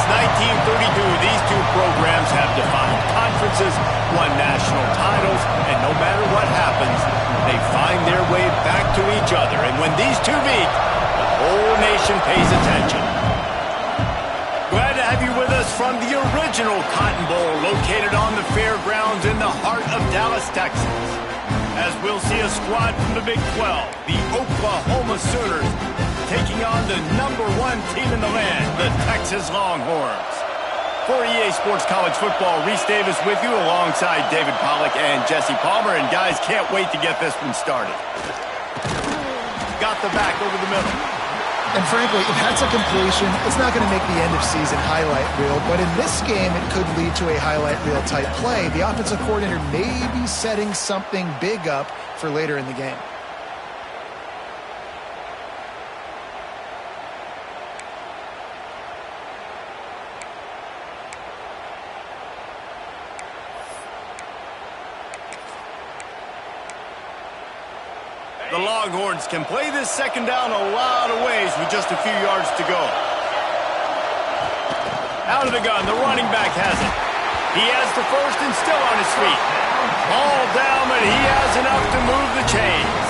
1932, these two programs have defined conferences, won national titles, and no matter what happens, they find their way back to each other. And when these two meet, the whole nation pays attention. Glad to have you with us from the original Cotton Bowl, located on the fairgrounds in the heart of Dallas, Texas. As we'll see a squad from the Big 12, the Oklahoma Sooners, taking on the #1 team in the land, the Texas Longhorns. For EA Sports College Football, Reese Davis with you alongside David Pollack and Jesse Palmer. And guys, can't wait to get this one started. Got the back over the middle. And frankly, if that's a completion, it's not going to make the end-of-season highlight reel. But in this game, it could lead to a highlight reel type play. The offensive coordinator may be setting something big up for later in the game. The Longhorns can play this second down a lot of ways with just a few yards to go. Out of the gun, the running back has it. He has the first and still on his feet. All down, but he has enough to move the chains.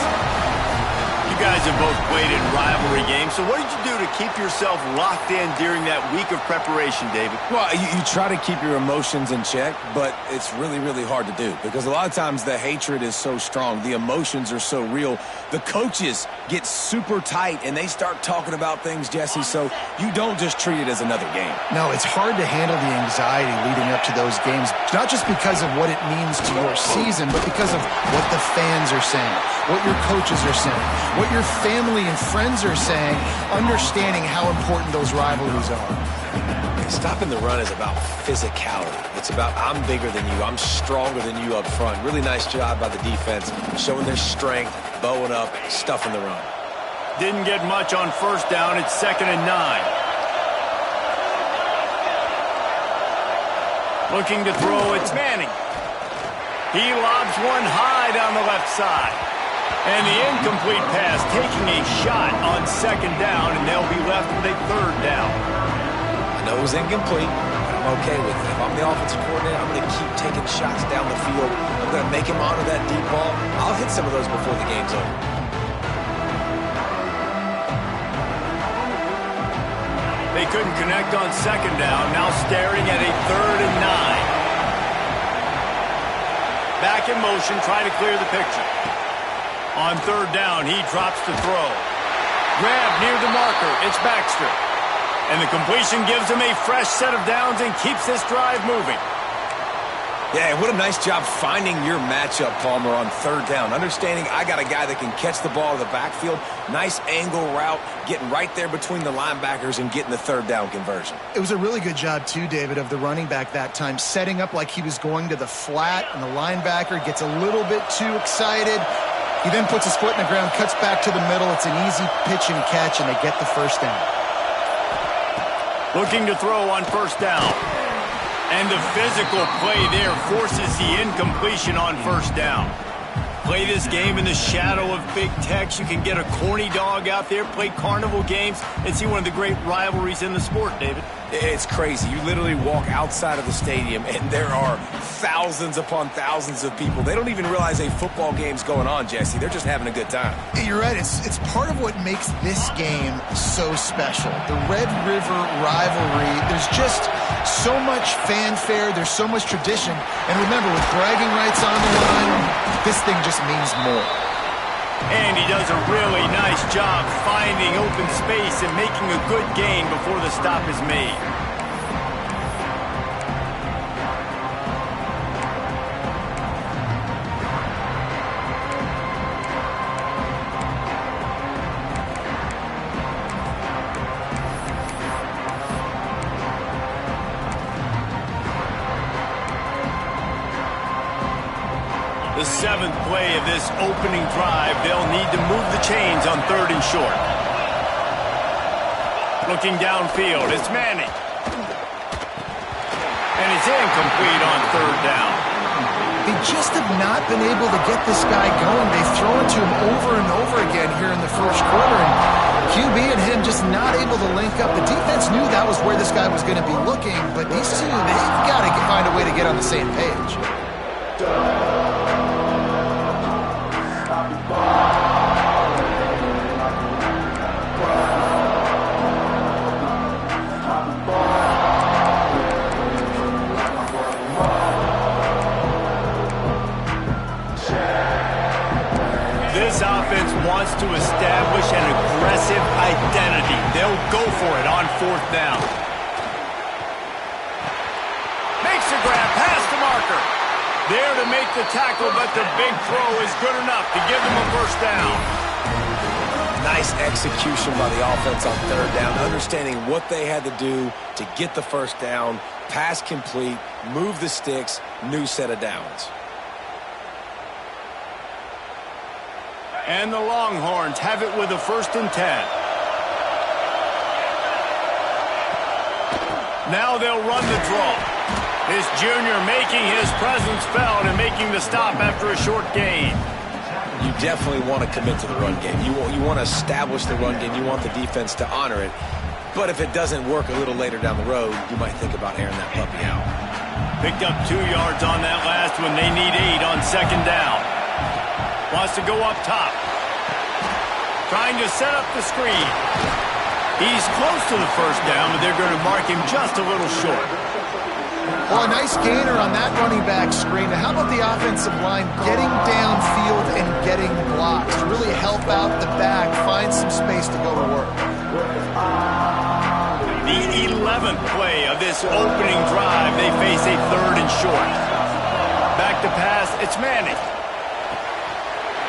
You guys have both played in rivalry games, so what did you do to keep yourself locked in during that week of preparation, David? Well, you try to keep your emotions in check, but it's really, really hard to do because a lot of times the hatred is so strong. The emotions are so real. The coaches get super tight, and they start talking about things, Jesse, so you don't just treat it as another game. No, it's hard to handle the anxiety leading up to those games, not just because of what it means to your season, but because of what the fans are saying, what your coaches are saying, what your family and friends are saying, understanding how important those rivalries are. Stopping the run is about physicality. It's about I'm bigger than you, I'm stronger than you up front. Really nice job by the defense, showing their strength, bowing up, stuffing the run. Didn't get much on first down. It's 2nd and 9. Looking to throw, it's Manning. He lobs one high down the left side. And the incomplete pass taking a shot on 2nd down, and they'll be left with a 3rd down. I know it was incomplete, but I'm okay with it. If I'm the offensive coordinator, I'm going to keep taking shots down the field. I'm going to make him honor that deep ball. I'll hit some of those before the game's over. They couldn't connect on 2nd down, now staring at a 3rd and 9. Back in motion, trying to clear the picture. On 3rd down, he drops to throw. Grab near the marker. It's Baxter. And the completion gives him a fresh set of downs and keeps this drive moving. Yeah, what a nice job finding your matchup, Palmer, on 3rd down. Understanding I got a guy that can catch the ball in the backfield. Nice angle route, getting right there between the linebackers and getting the 3rd down conversion. It was a really good job, too, David, of the running back that time, setting up like he was going to the flat, and the linebacker gets a little bit too excited. He then puts his foot in the ground, cuts back to the middle. It's an easy pitch and catch, and they get the 1st down. Looking to throw on 1st down. And the physical play there forces the incompletion on 1st down. Play this game in the shadow of Big Tex. You can get a corny dog out there, play carnival games, and see one of the great rivalries in the sport, David. It's crazy. You literally walk outside of the stadium, and there are thousands upon thousands of people. They don't even realize a football game's going on, Jesse. They're just having a good time. You're right. It's part of what makes this game so special. The Red River rivalry, there's just so much fanfare. There's so much tradition. And remember, with bragging rights on the line, this thing just means more. And he does a really nice job finding open space and making a good gain before the stop is made. The 7th play of this opening drive, they'll need to move the chains on 3rd and short. Looking downfield, it's Manning. And it's incomplete on 3rd down. They just have not been able to get this guy going. They've thrown it to him over and over again here in the 1st quarter. And QB and him just not able to link up. The defense knew that was where this guy was going to be looking, but these two, they've got to find a way to get on the same page. This offense wants to establish an aggressive identity. They'll go for it on 4th down. Makes the grab, past the marker. There to make the tackle, but the big throw is good enough to give them a 1st down. Nice execution by the offense on 3rd down, understanding what they had to do to get the 1st down, pass complete, move the sticks, new set of downs. And the Longhorns have it with a 1st and 10. Now they'll run the draw. This junior making his presence felt and making the stop after a short gain. You definitely want to commit to the run game. You want to establish the run game. You want the defense to honor it. But if it doesn't work a little later down the road, you might think about airing that puppy out. Picked up 2 yards on that last one. They need 8 on 2nd down. Wants to go up top. Trying to set up the screen. He's close to the 1st down, but they're going to mark him just a little short. Well, a nice gainer on that running back screen. Now, how about the offensive line getting downfield and getting blocks to really help out the back, find some space to go to work? The 11th play of this opening drive, they face a 3rd and short. Back to pass, it's Manning.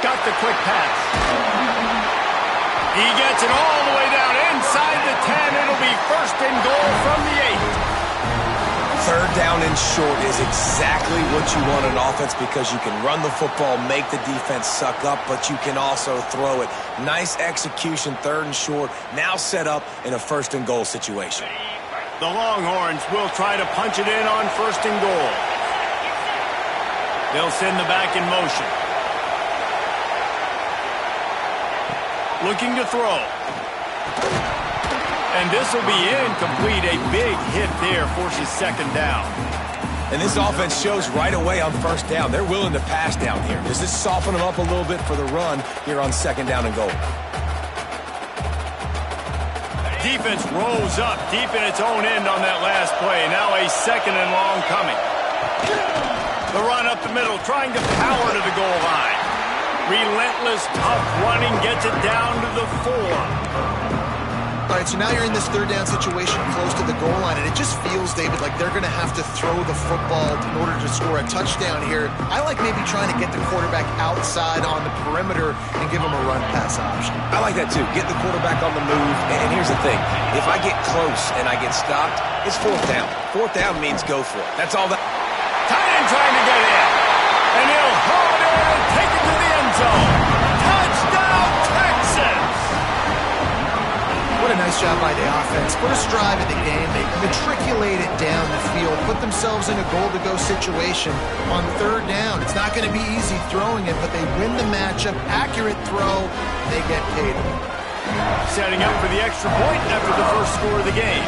Got the quick pass. He gets it all the way down inside the 10. It'll be 1st and goal from the 8. 3rd down and short is exactly what you want in offense because you can run the football, make the defense suck up, but you can also throw it. Nice execution, 3rd and short, now set up in a 1st and goal situation. The Longhorns will try to punch it in on 1st and goal. They'll send the back in motion. Looking to throw. And this will be incomplete. A big hit there forces 2nd down. And this offense shows right away on 1st down. They're willing to pass down here. Does this soften them up a little bit for the run here on 2nd down and goal? Defense rolls up deep in its own end on that last play. Now a 2nd and long coming. The run up the middle, trying to power to the goal line. Relentless, tough running gets it down to the 4. All right, so now you're in this 3rd down situation close to the goal line, and it just feels, David, like they're going to have to throw the football in order to score a touchdown here. I like maybe trying to get the quarterback outside on the perimeter and give him a run-pass option. I like that, too. Get the quarterback on the move. And here's the thing. If I get close and I get stopped, it's 4th down. 4th down means go for it. That's all that. Tight end trying to get in. And he'll haul it in and take it to the end zone. Touchdown, Texas! What a nice job by the offense. First drive of the game, they matriculated down the field, put themselves in a goal-to-go situation on 3rd down. It's not going to be easy throwing it, but they win the matchup. Accurate throw, they get paid. Setting up for the extra point after the 1st score of the game.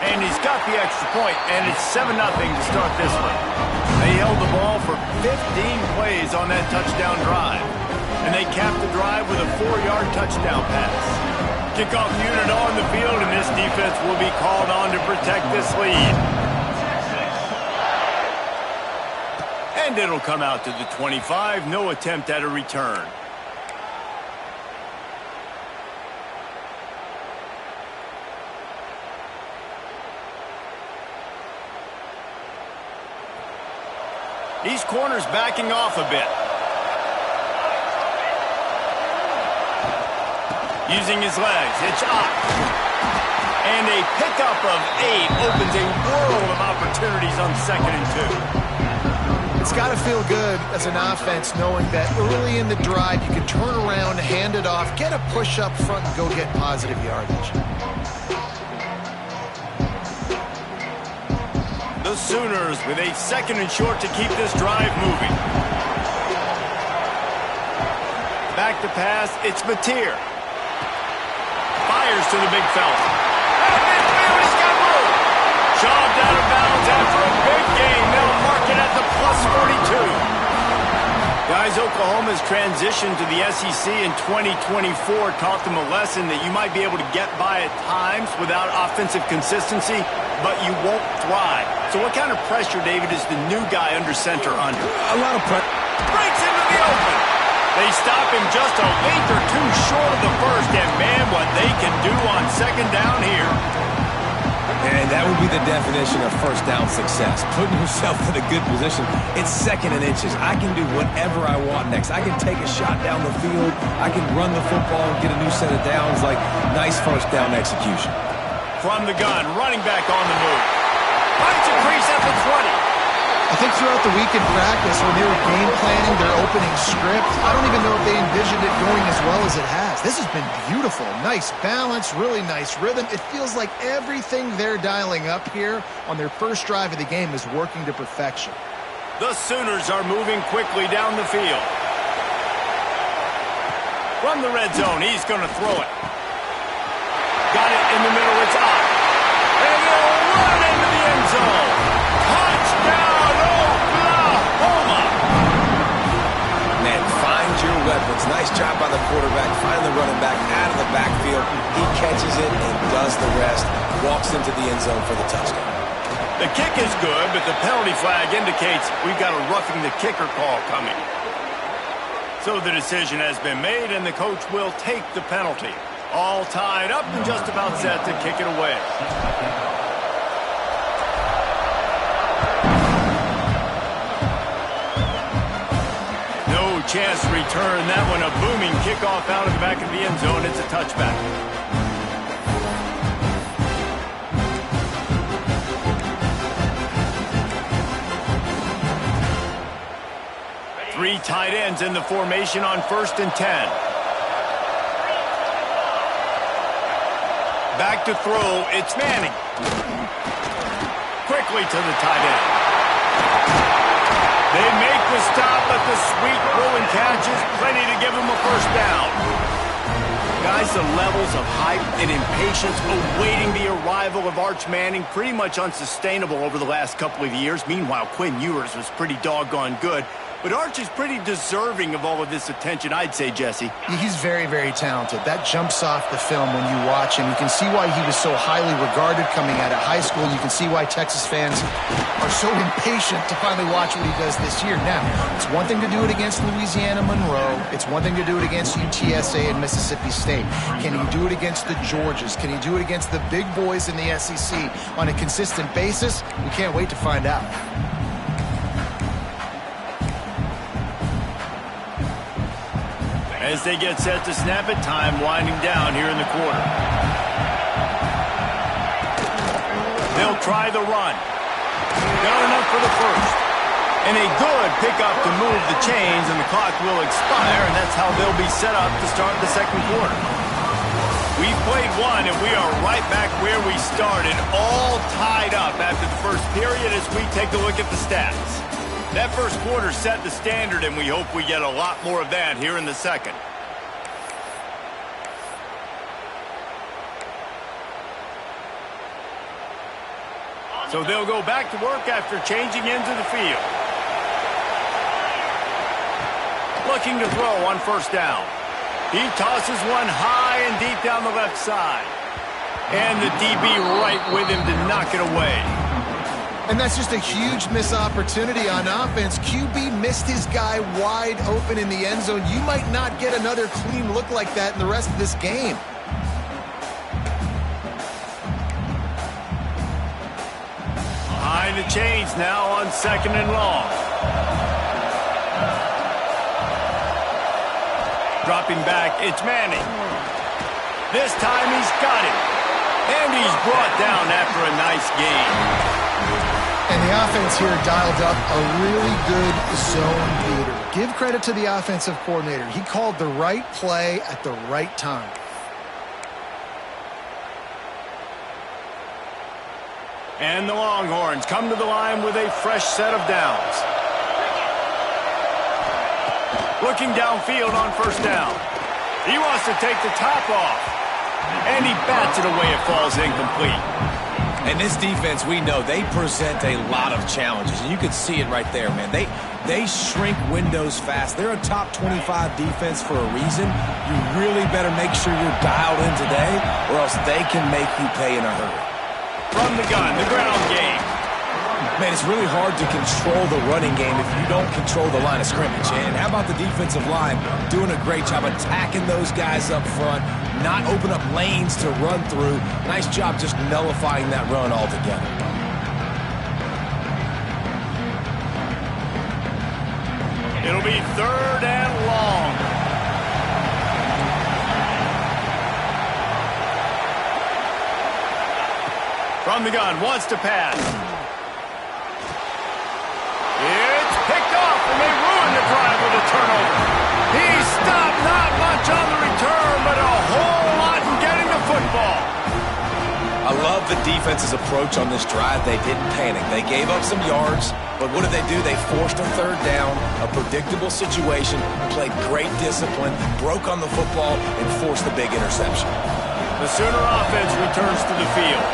And he's got the extra point, and it's 7-0 to start this one. They held the ball for 15 plays on that touchdown drive. And they capped the drive with a 4-yard touchdown pass. Kickoff unit on the field, and this defense will be called on to protect this lead. And it'll come out to the 25. No attempt at a return. These corners backing off a bit. Using his legs, it's up. And a pickup of 8 opens a world of opportunities on 2nd and 2. It's got to feel good as an offense knowing that early in the drive you can turn around, hand it off, get a push up front, and go get positive yardage. The Sooners with a 2nd and short to keep this drive moving. Back to pass, it's Mateer. Fires to the big fella. He's got room. Shoved out of bounds after a big gain. They'll mark it at the +42. Guys, Oklahoma's transition to the SEC in 2024 taught them a lesson that you might be able to get by at times without offensive consistency, but you won't thrive. So what kind of pressure, David, is the new guy under center under? A lot of pressure. Breaks into the open. They stop him just a length or two short of the first, and man, what they can do on 2nd down here. And that would be the definition of first down success. Putting yourself in a good position. It's 2nd and inches. I can do whatever I want next. I can take a shot down the field. I can run the football and get a new set of downs. Like, nice first down execution. From the gun, running back on the move. Finds a crease at the 20. I think throughout the week in practice, when they were game planning their opening script, I don't even know if they envisioned it going as well as it has. This has been beautiful. Nice balance, really nice rhythm. It feels like everything they're dialing up here on their first drive of the game is working to perfection. The Sooners are moving quickly down the field. From the red zone, he's going to throw it. Got it in the middle, it's up. And they'll run into the end zone. Touchdown! Your weapons. Nice job by the quarterback, finding the running back out of the backfield. He catches it and does the rest. Walks into the end zone for the touchdown. The kick is good, but the penalty flag indicates we've got a roughing the kicker call coming. So the decision has been made, and the coach will take the penalty. All tied up and just about set to kick it away. Chance to return that one. A booming kickoff out of the back of the end zone. It's a touchback. Three tight ends in the formation on 1st and 10. Back to throw. It's Manning. Quickly to the tight end. They make the stop, but the sweet rolling catch is plenty to give them a first down. Guys, the levels of hype and impatience awaiting the arrival of Arch Manning pretty much unsustainable over the last couple of years. Meanwhile, Quinn Ewers was pretty doggone good. But Arch is pretty deserving of all of this attention, I'd say, Jesse. He's very, very talented. That jumps off the film when you watch him. You can see why he was so highly regarded coming out of high school. You can see why Texas fans are so impatient to finally watch what he does this year. Now, it's one thing to do it against Louisiana Monroe. It's one thing to do it against UTSA and Mississippi State. Can he do it against the Georgias? Can he do it against the big boys in the SEC on a consistent basis? We can't wait to find out. As they get set to snap it, time winding down here in the quarter. They'll try the run. Got enough for the first. And a good pickup to move the chains, and the clock will expire, and that's how they'll be set up to start the 2nd quarter. We've played one, and we are right back where we started, all tied up after the first period as we take a look at the stats. That first quarter set the standard, and we hope we get a lot more of that here in the 2nd. So they'll go back to work after changing into the field. Looking to throw on 1st down. He tosses one high and deep down the left side. And the DB right with him to knock it away. And that's just a huge missed opportunity on offense. QB missed his guy wide open in the end zone. You might not get another clean look like that in the rest of this game. Behind the chains now on 2nd and long. Dropping back, it's Manning. This time he's got it. And he's brought down after a nice gain. And the offense here dialed up a really good zone beater. Give credit to the offensive coordinator. He called the right play at the right time. And the Longhorns come to the line with a fresh set of downs. Looking downfield on first down. He wants to take the top off. And he bats it away. It falls incomplete. And this defense, we know, they present a lot of challenges. And you can see it right there, man. They shrink windows fast. They're a top 25 defense for a reason. You really better make sure you're dialed in today, or else they can make you pay in a hurry. From the gun, the ground game. Man, it's really hard to control the running game if you don't control the line of scrimmage. And how about the defensive line doing a great job attacking those guys up front, not open up lanes to run through. Nice job just nullifying that run altogether. It'll be 3rd and long. From the gun, wants to pass. It's picked off, and they ruin the drive with a turnover. He stopped, not much on the return, but a whole lot in getting the football. I love the defense's approach on this drive. They didn't panic. They gave up some yards, but what did they do? They forced a 3rd down, a predictable situation, played great discipline, broke on the football, and forced the big interception. The Sooner offense returns to the field.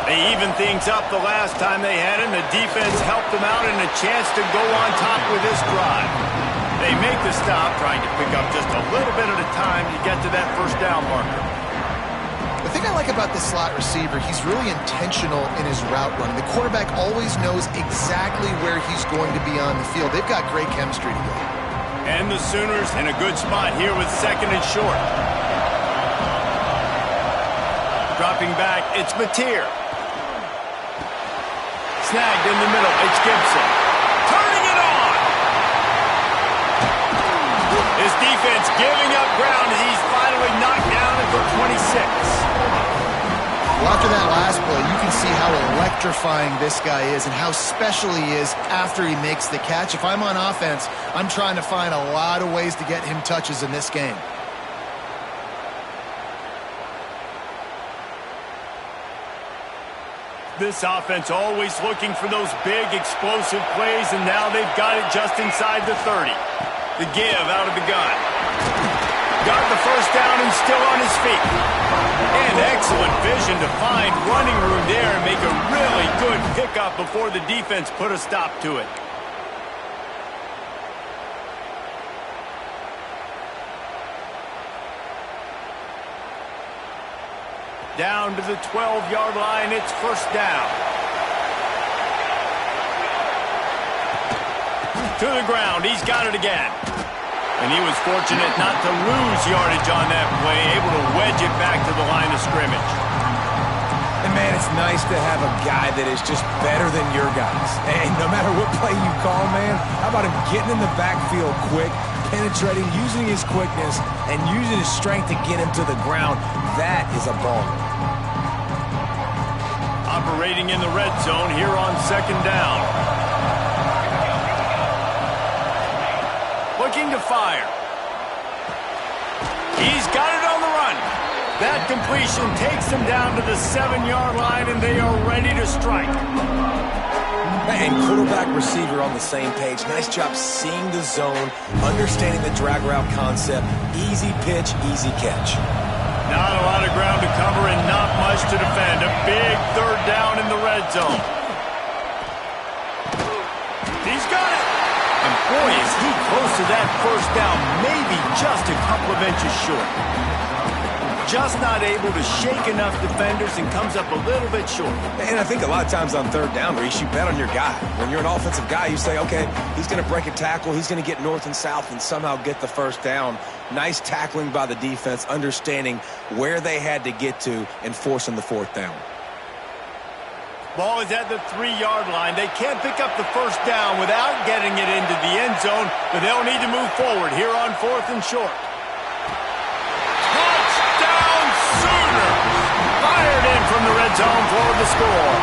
They evened things up the last time they had him. The defense helped them out and a chance to go on top with this drive. They make the stop, trying to pick up just a little bit at a time to get to that 1st down marker. The thing I like about this slot receiver, he's really intentional in his route running. The quarterback always knows exactly where he's going to be on the field. They've got great chemistry together. And the Sooners in a good spot here with 2nd and short. Dropping back, it's Mateer. Snagged in the middle, it's Gibson. Turning it on! His defense giving up ground as he's finally knocked down at the 26. Well, after that last play, you can see how electrifying this guy is and how special he is after he makes the catch. If I'm on offense, I'm trying to find a lot of ways to get him touches in this game. This offense always looking for those big, explosive plays, and now they've got it just inside the 30. The give out of the gun. Got the 1st down and still on his feet. And excellent vision to find running room there and make a really good pickup before the defense put a stop to it. Down to the 12-yard line, it's 1st down. To the ground, he's got it again. And he was fortunate not to lose yardage on that play, able to wedge it back to the line of scrimmage. And, man, it's nice to have a guy that is just better than your guys. And no matter what play you call, man, how about him getting in the backfield quick, penetrating, using his quickness, and using his strength to get him to the ground. That is a ball. Operating in the red zone here on 2nd down. Looking to fire. He's got it on the run. That completion takes them down to the 7-yard line, and they are ready to strike. And quarterback receiver on the same page. Nice job seeing the zone, understanding the drag route concept. Easy pitch, easy catch. Not a lot of ground to cover and not much to defend. A big 3rd down in the red zone. He's got it. And boy, is he close to that 1st down, maybe just a couple of inches short. Just not able to shake enough defenders and comes up a little bit short. And I think a lot of times on 3rd down, Reese, you bet on your guy. When you're an offensive guy, you say, okay, he's going to break a tackle, he's going to get north and south and somehow get the 1st down. Nice tackling by the defense, understanding where they had to get to and forcing the 4th down. Ball is at the 3-yard line. They can't pick up the 1st down without getting it into the end zone, but they'll need to move forward here on 4th and short. Touchdown Sooners! Fired in from the red zone for the score.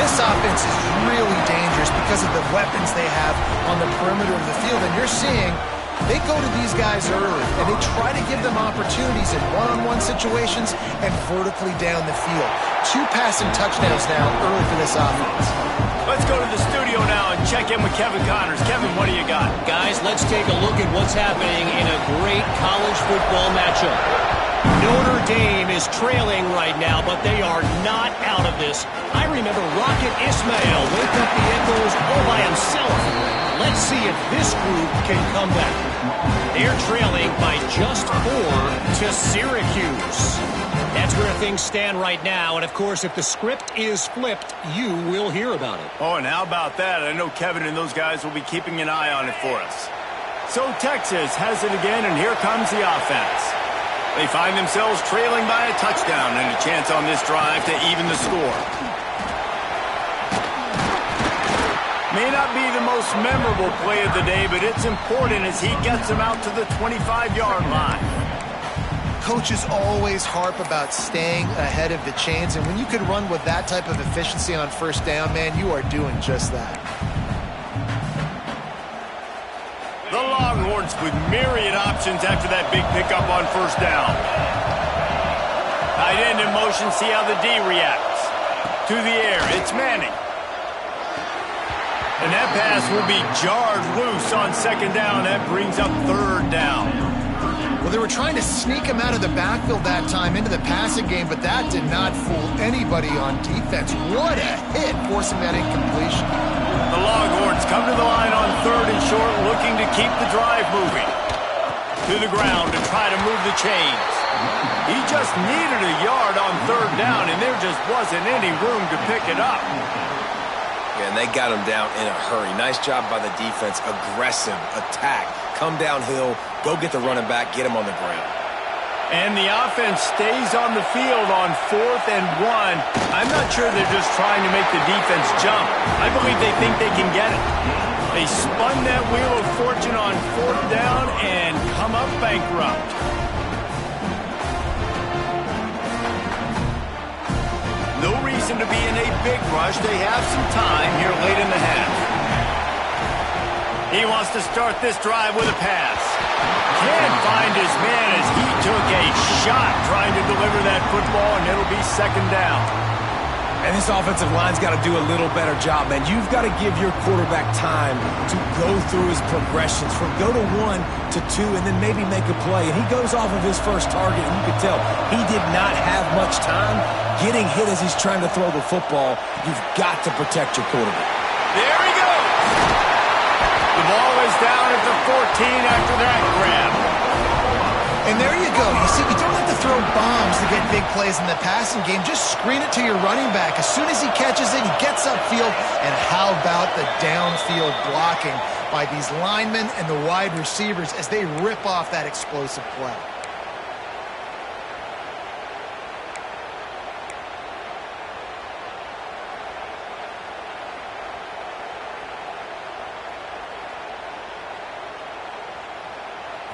This offense is really dangerous because of the weapons they have on the perimeter of the field, and you're seeing They go to these guys early, and they try to give them opportunities in one-on-one situations and vertically down the field. 2 passing touchdowns now early for this offense. Let's go to the studio now and check in with Kevin Connors. Kevin, what do you got? Guys, let's take a look at what's happening in a great college football matchup. Notre Dame is trailing right now, but they are not out of this. I remember Rocket Ismail wake up the echoes all by himself. Let's see if this group can come back. They're trailing by just 4 to Syracuse. That's where things stand right now, and of course, if the script is flipped, you will hear about it. Oh, and how about that? I know Kevin and those guys will be keeping an eye on it for us. So Texas has it again, and here comes the offense. They find themselves trailing by a touchdown and a chance on this drive to even the score. May not be the most memorable play of the day, but it's important as he gets them out to the 25-yard line. Coaches always harp about staying ahead of the chains, and when you can run with that type of efficiency on first down, man, you are doing just that. The Longhorns with myriad options after that big pickup on first down. Tight end in motion, see how the D reacts. To the air, it's Manning. And that pass will be jarred loose on second down. That brings up third down. Well, they were trying to sneak him out of the backfield that time into the passing game, but that did not fool anybody on defense. What a hit, forcing that incompletion. The Longhorns come to the line on third and short, looking to keep the drive moving. To the ground to try to move the chains. He just needed a yard on third down, and there just wasn't any room to pick it up. Yeah, and they got him down in a hurry. Nice job by the defense. Aggressive attack. Come downhill, go get the running back, get him on the ground. And the offense stays on the field on 4th and 1. I'm not sure they're just trying to make the defense jump. I believe they think they can get it. They spun that wheel of fortune on 4th down and come up bankrupt. No reason to be in a big rush. They have some time here late in the half. He wants to start this drive with a pass. Can't find his man as he took a shot trying to deliver that football, and it'll be second down. And this offensive line's got to do a little better job, man. You've got to give your quarterback time to go through his progressions from go to 1 to 2 and then maybe make a play. And he goes off of his first target, and you can tell he did not have much time getting hit as he's trying to throw the football. You've got to protect your quarterback. There he goes. The ball is down at the 14 after that grab. And there you go. You see, you don't have to throw bombs to get big plays in the passing game. Just screen it to your running back. As soon as he catches it, he gets upfield. And how about the downfield blocking by these linemen and the wide receivers as they rip off that explosive play?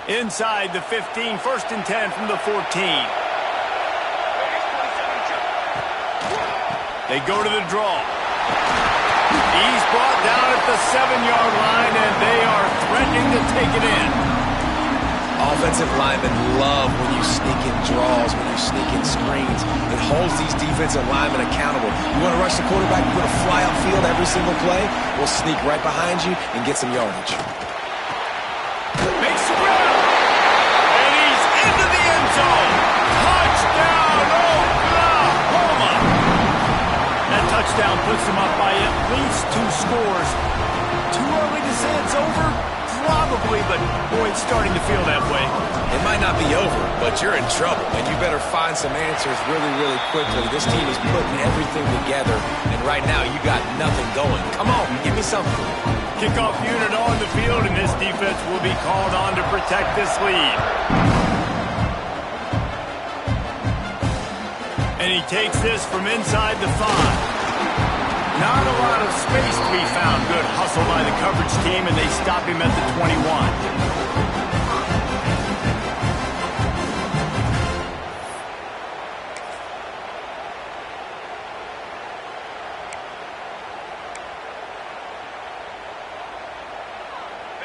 Inside the 15, 1st and 10 from the 14. They go to the draw. He's brought down at the 7-yard line, and they are threatening to take it in. Offensive linemen love when you sneak in draws, when you sneak in screens. It holds these defensive linemen accountable. You want to rush the quarterback, you want to fly upfield every single play, we'll sneak right behind you and get some yardage. Makes the grab. And he's into the end zone. Touchdown, Oklahoma. That touchdown puts them up by at least 2 scores. Too early to say it's over? Probably, but boy, it's starting to feel that way. It might not be over, but you're in trouble, and you better find some answers really, really quickly. This team is putting everything together, and right now you got nothing going. Come on, give me something. Kickoff unit on the field, and this defense will be called on to protect this lead. And he takes this from inside the 5. Not a lot of space to be found. Good hustle by the coverage team, and they stop him at the 21.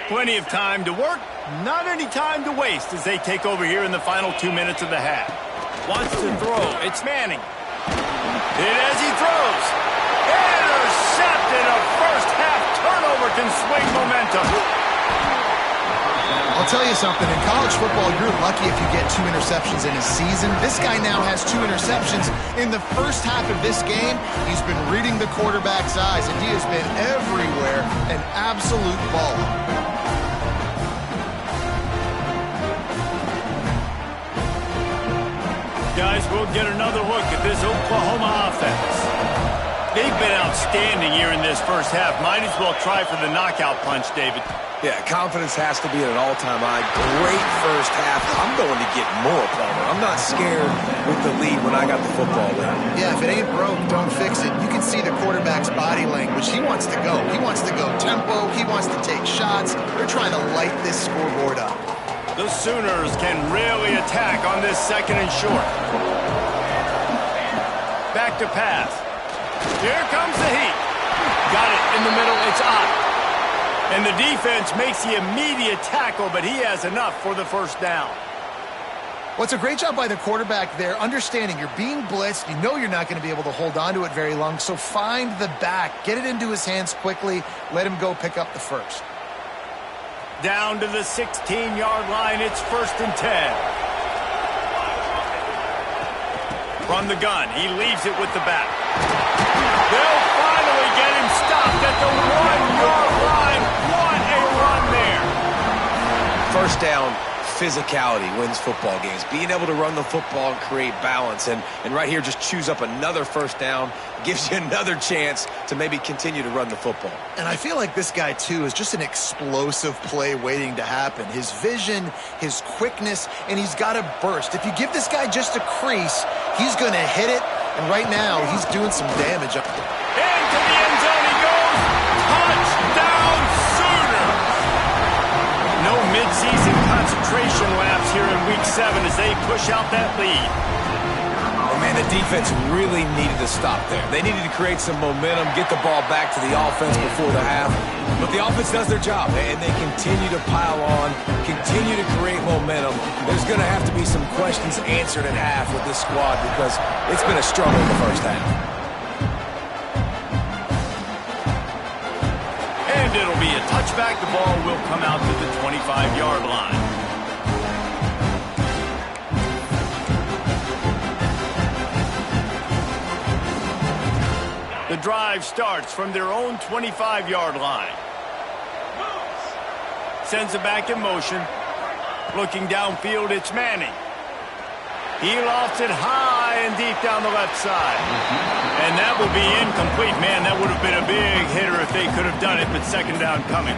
Plenty of time to work, not any time to waste as they take over here in the final 2 minutes of the half. Wants to throw. It's Manning. And as he throws, intercepted. A first-half turnover can swing momentum. I'll tell you something. In college football, you're lucky if you get 2 interceptions in a season. This guy now has 2 interceptions. In the first half of this game, he's been reading the quarterback's eyes, and he has been everywhere, an absolute baller. Guys, we'll get another look at this Oklahoma offense. They've been outstanding here in this first half. Might as well try for the knockout punch, David. Yeah, confidence has to be at an all-time high. Great first half. I'm going to get more, Palmer. I'm not scared with the lead when I got the football lead. Yeah, if it ain't broke, don't fix it. You can see the quarterback's body language. He wants to go. He wants to go tempo. He wants to take shots. They're trying to light this scoreboard up. The Sooners can really attack on this second and short. Back to pass. Here comes the heat. Got it in the middle. It's out. And the defense makes the immediate tackle, but he has enough for the first down. Well, it's a great job by the quarterback there, understanding you're being blitzed. You know you're not going to be able to hold on to it very long, so find the back. Get it into his hands quickly. Let him go pick up the first. Down to the 16-yard line. It's 1st and 10. From the gun, he leaves it with the back. They'll finally get him stopped at the 1-yard line. What a run there. First down, physicality wins football games. Being able to run the football and create balance. And right here, just choose up another first down. Gives you another chance to maybe continue to run the football. And I feel like this guy, too, is just an explosive play waiting to happen. His vision, his quickness, and he's got a burst. If you give this guy just a crease, he's going to hit it. And right now, he's doing some damage up there. Into the end zone he goes. Touchdown, Sooners. No midseason concentration laps here in Week 7 as they push out that lead. Oh, man, the defense really needed to stop there. They needed to create some momentum, get the ball back to the offense before the half. But the offense does their job, and they continue to pile on, continue to create momentum. There's going to have to be some questions answered at half with this squad because it's been a struggle in the first half. And it'll be a touchback. The ball will come out to the 25-yard line. The drive starts from their own 25-yard line. Sends it back in motion. Looking downfield, it's Manning. He lofts it high and deep down the left side. And that will be incomplete. Man, that would have been a big hitter if they could have done it, but second down coming.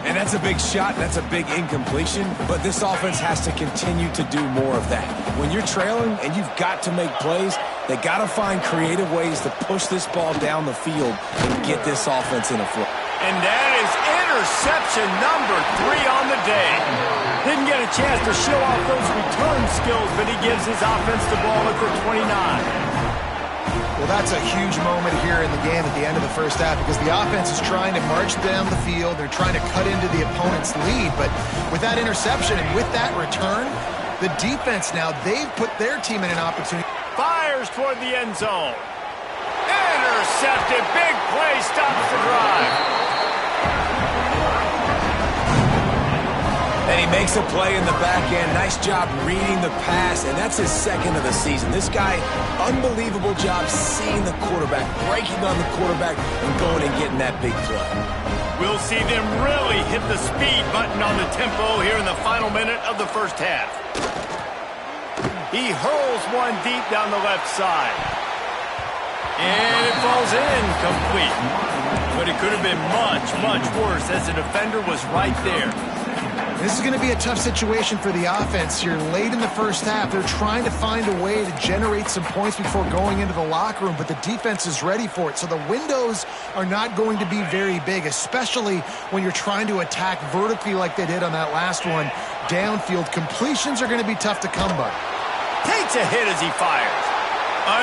And that's a big shot, that's a big incompletion, but this offense has to continue to do more of that. When you're trailing and you've got to make plays, they got to find creative ways to push this ball down the field and get this offense in a flow. And that is interception number 3 on the day. Didn't get a chance to show off those return skills, but he gives his offense the ball at the 29. Well, that's a huge moment here in the game at the end of the first half because the offense is trying to march down the field. They're trying to cut into the opponent's lead. But with that interception and with that return, the defense now, they've put their team in an opportunity. Fires toward the end zone. Intercepted. Big play stops the drive. And he makes a play in the back end. Nice job reading the pass, and that's his second of the season. This guy, unbelievable job seeing the quarterback, breaking on the quarterback, and going and getting that big play. We'll see them really hit the speed button on the tempo here in the final minute of the first half. He hurls one deep down the left side. And it falls incomplete. But it could have been much, much worse as the defender was right there. This is going to be a tough situation for the offense here. Late in the first half, they're trying to find a way to generate some points before going into the locker room, but the defense is ready for it. So the windows are not going to be very big, especially when you're trying to attack vertically like they did on that last one. Downfield completions are going to be tough to come by. Takes a hit as he fires.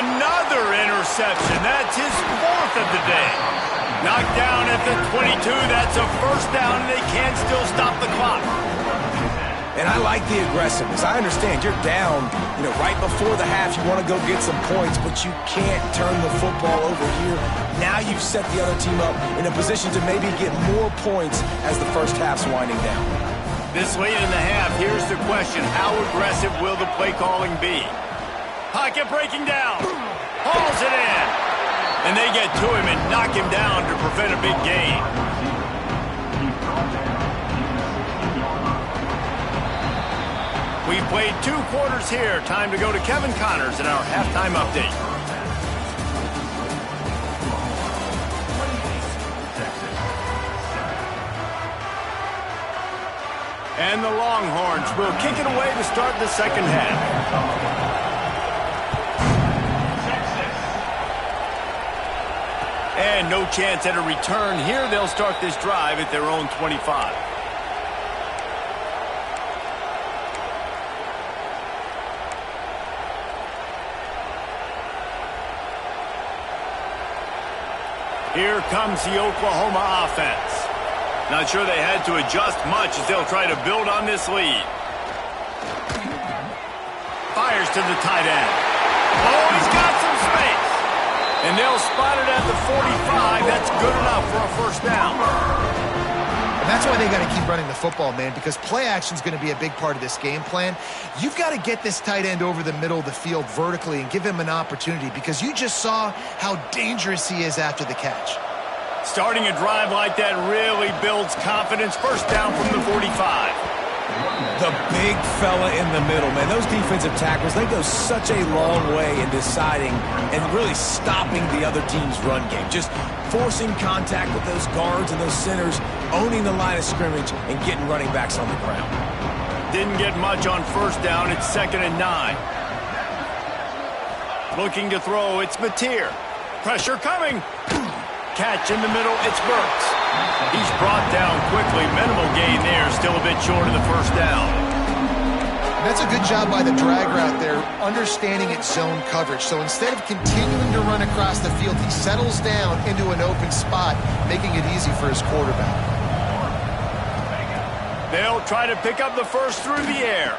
Another interception. That's his 4th of the day. Knocked down at the 22. That's a first down, and they can still stop the clock. And I like the aggressiveness. I understand you're down, right before the half. You want to go get some points, but you can't turn the football over here. Now you've set the other team up in a position to maybe get more points as the first half's winding down. This late in the half, here's the question. How aggressive will the play calling be? Pocket breaking down. Hauls it in. And they get to him and knock him down to prevent a big gain. We've played 2 quarters here. Time to go to Kevin Connors in our halftime update. And the Longhorns will kick it away to start the second half. And no chance at a return here. They'll start this drive at their own 25. Here comes the Oklahoma offense. Not sure they had to adjust much as they'll try to build on this lead. Fires to the tight end. Oh, he's got some space. And they'll spot it at the 45. That's good enough for a first down. And that's why they got to keep running the football, man, because play action is going to be a big part of this game plan. You've got to get this tight end over the middle of the field vertically and give him an opportunity, because you just saw how dangerous he is after the catch. Starting a drive like that really builds confidence. First down from the 45. The big fella in the middle, man. Those defensive tackles, they go such a long way in deciding and really stopping the other team's run game. Just forcing contact with those guards and those centers, owning the line of scrimmage, and getting running backs on the ground. Didn't get much on first down. It's 2nd and 9. Looking to throw, it's Mateer. Pressure coming. Catch in the middle, it's Burks. He's brought down quickly. Minimal gain there, still a bit short of the first down. That's a good job by the drag route there, understanding its zone coverage. So instead of continuing to run across the field, he settles down into an open spot, making it easy for his quarterback. They'll try to pick up the first through the air.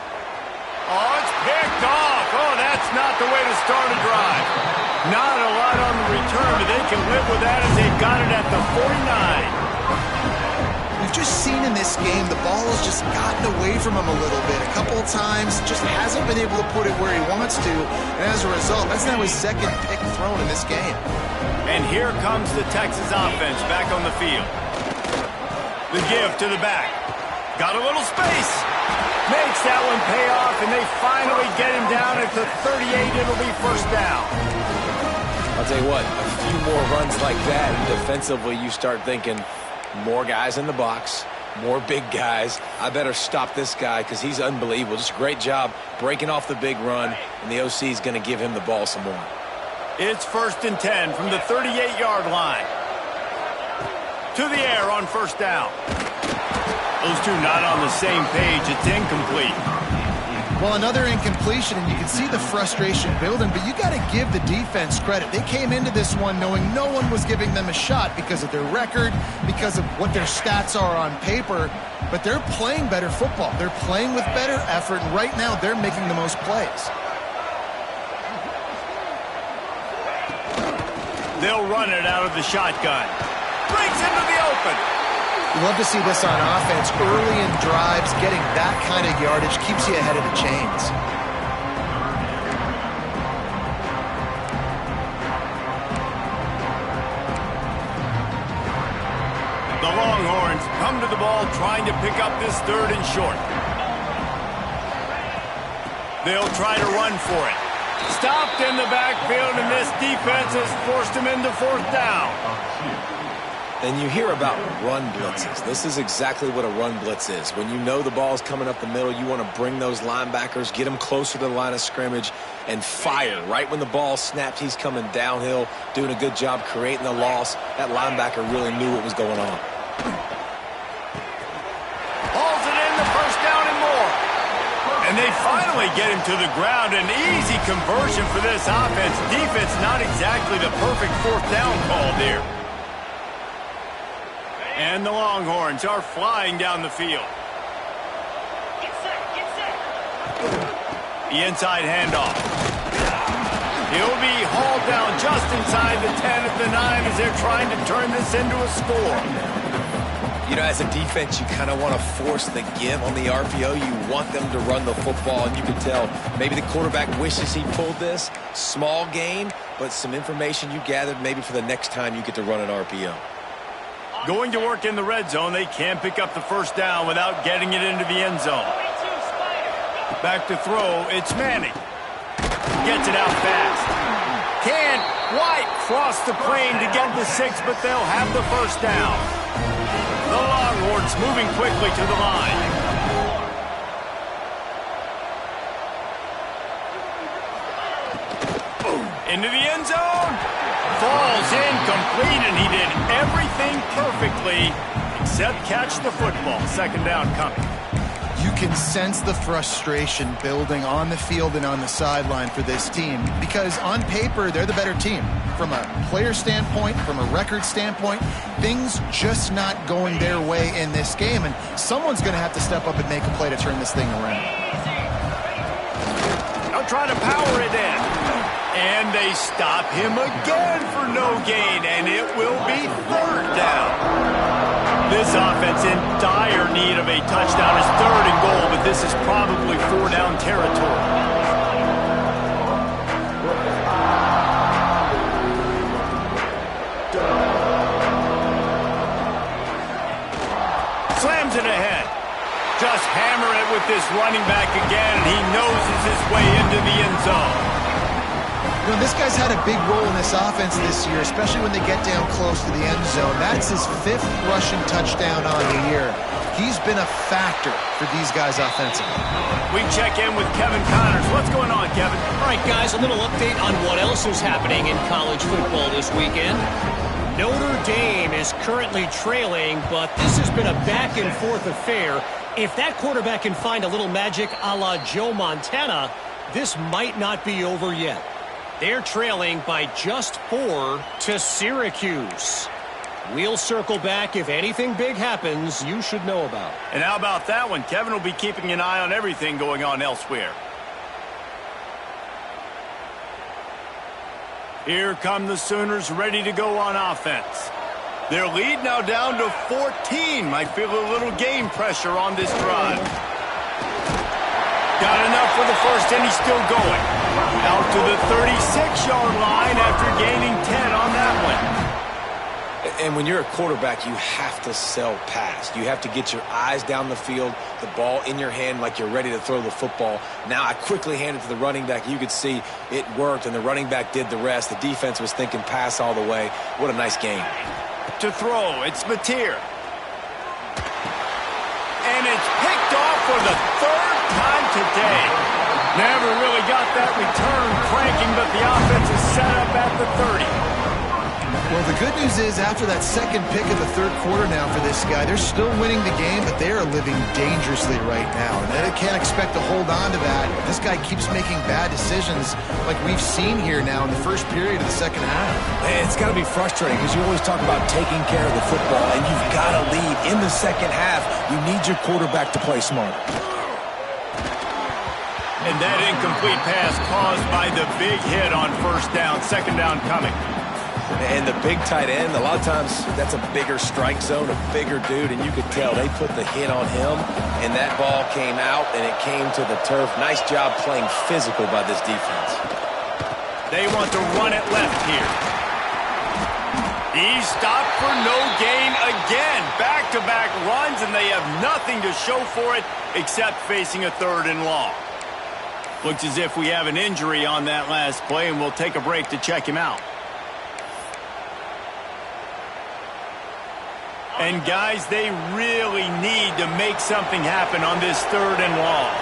Oh, it's picked off. Oh, that's not the way to start a drive. Not a lot on the return, but they can live with that as they've got it at the 49. We've just seen in this game the ball has just gotten away from him a little bit. A couple of times, just hasn't been able to put it where he wants to. And as a result, that's now his 2nd pick thrown in this game. And here comes the Texas offense back on the field. The give to the back. Got a little space. Makes that one pay off, and they finally get him down at the 38. It'll be first down. I'll tell you what, a few more runs like that, and defensively you start thinking, more guys in the box, more big guys. I better stop this guy because he's unbelievable. Just a great job breaking off the big run, and the OC is going to give him the ball some more. It's 1st and 10 from the 38-yard line. To the air on first down. Those two not on the same page. It's incomplete. Well, another incompletion, and you can see the frustration building, but you got to give the defense credit. They came into this one knowing no one was giving them a shot because of their record, because of what their stats are on paper, but they're playing better football. They're playing with better effort, and right now they're making the most plays. They'll run it out of the shotgun. Breaks into the open. You love to see this on offense. Early in drives, getting that kind of yardage keeps you ahead of the chains. The Longhorns come to the ball trying to pick up this 3rd and short. They'll try to run for it. Stopped in the backfield, and this defense has forced him into 4th down. And you hear about run blitzes. This is exactly what a run blitz is. When you know the ball's coming up the middle, you want to bring those linebackers, get them closer to the line of scrimmage, and fire. Right when the ball snapped, he's coming downhill, doing a good job creating the loss. That linebacker really knew what was going on. Hauls it in, the first down and more. And they finally get him to the ground. An easy conversion for this offense. Defense not exactly the perfect 4th down call there. And the Longhorns are flying down the field. Get set, get set. The inside handoff. He'll be hauled down just inside the 10 at the 9 as they're trying to turn this into a score. You know, as a defense, you kind of want to force the give on the RPO. You want them to run the football, and you can tell maybe the quarterback wishes he pulled this. Small gain, but some information you gathered maybe for the next time you get to run an RPO. Going to work in the red zone, they can't pick up the first down without getting it into the end zone. Back to throw, it's Manning. Gets it out fast. Can't quite cross the plane to get the 6, but they'll have the first down. The Longhorns moving quickly to the line. Into the end zone. Falls incomplete, and he did everything perfectly except catch the football. Second down coming. You can sense the frustration building on the field and on the sideline for this team because on paper, they're the better team. From a player standpoint, from a record standpoint, things just not going their way in this game, and someone's going to have to step up and make a play to turn this thing around. They'll try to power it in. And they stop him again for no gain, and it will be third down. This offense in dire need of a touchdown is third and goal, but this is probably four down territory. Slams it ahead. Just hammer it with this running back again, and he noses his way into the end zone. You know, this guy's had a big role in this offense this year, especially when they get down close to the end zone. That's his 5th rushing touchdown on the year. He's been a factor for these guys offensively. We check in with Kevin Connors. What's going on, Kevin? All right, guys, a little update on what else is happening in college football this weekend. Notre Dame is currently trailing, but this has been a back-and-forth affair. If that quarterback can find a little magic a la Joe Montana, this might not be over yet. They're trailing by just 4 to Syracuse. We'll circle back if anything big happens you should know about. And how about that one? Kevin will be keeping an eye on everything going on elsewhere. Here come the Sooners ready to go on offense. Their lead now down to 14. Might feel a little game pressure on this drive. Got enough for the first, and he's still going. Out to the 36-yard line after gaining 10 on that one. And when you're a quarterback, you have to sell past. You have to get your eyes down the field, the ball in your hand like you're ready to throw the football. Now I quickly hand it to the running back. You could see it worked, and the running back did the rest. The defense was thinking pass all the way. What a nice game. To throw, it's Mateer. And it's picked off for the third time today. Never really got that return cranking, but the offense is set up at the 30. Well, the good news is after that second pick of the third quarter now for this guy, they're still winning the game, but they are living dangerously right now. And they can't expect to hold on to that. This guy keeps making bad decisions like we've seen here now in the first period of the second half. It's got to be frustrating because you always talk about taking care of the football, and you've got to lead in the second half. You need your quarterback to play smarter. And that incomplete pass caused by the big hit on first down. Second down coming. And the big tight end, a lot of times that's a bigger strike zone, a bigger dude, and you could tell they put the hit on him, and that ball came out, and it came to the turf. Nice job playing physical by this defense. They want to run it left here. He's stopped for no gain again. Back-to-back runs, and they have nothing to show for it except facing a third and long. Looks as if we have an injury on that last play, and we'll take a break to check him out. And, guys, they really need to make something happen on this third and long.